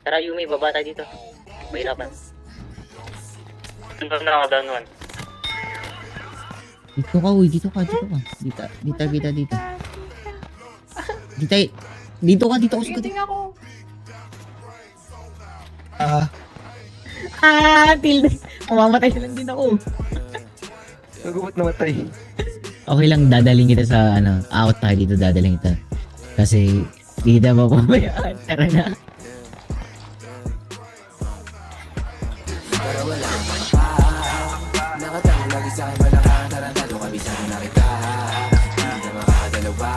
Tara, Yumi, baba tayo dito. Mahirapan. Doon na ako, down one. Dito ka, uy. Dito ka. Dito. Dito ka sa Tingin ako. tilde. Mamamatay lang din ako. Nagubat namatay. Okay lang, dadaling kita sa, out tayo dito, dadaling kita. Kasi, di na mapabayaan. Tara na. Nakatango lagi sa'kin malakas. Tarantado kabisado na kita. Hindi na makakadalawa.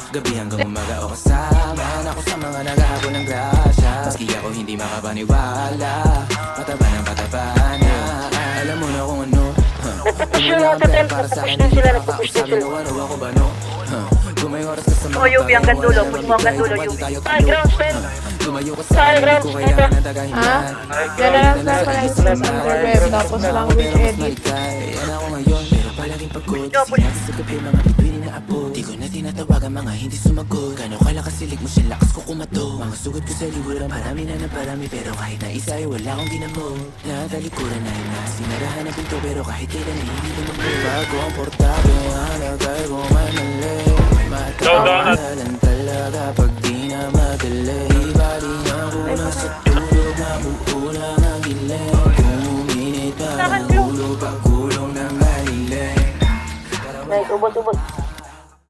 Gabi hanggang umaga o kasama ako sa mga naghahabol ng grasya. Maski ako hindi makapaniwala. Pataba ng pataba na. Alam mo na kung ano. Para sa akin hindi nakakausap. Nawaro ako ba no? Kung may oras ka sa mga Yubi, hanggang dulo. Push mo hanggang dulo, Yubi. Ay, ground spell! Lumayo ka sa akin, hindi ko kailangan na tagahin Ha? Gano'n lang sa pala sa underweb, tapos language edit. Ayan ako ngayon, pero palaging pagod. Kasi sa gabi mga bibili na apo. Di ko na tinatawagan mga hindi sumagot. Gano'n kalakas silig mo siya, lakas ko kumato. Mga sugat ko sa liburan, parami na naparami. Pero kahit na isa ay wala akong ginamot. Natalikuran na yun na sinarahan na pinto. Pero kahit kailan ay hindi lumagay. Pagkomportable, halagay ko may mali. Matawalan talaga pag di na madali. Ibali na ko na sa tulog, mabuo lang ang giling. Kuminit pa ng ulo, pagkulong ng maliling. Nice, ubod.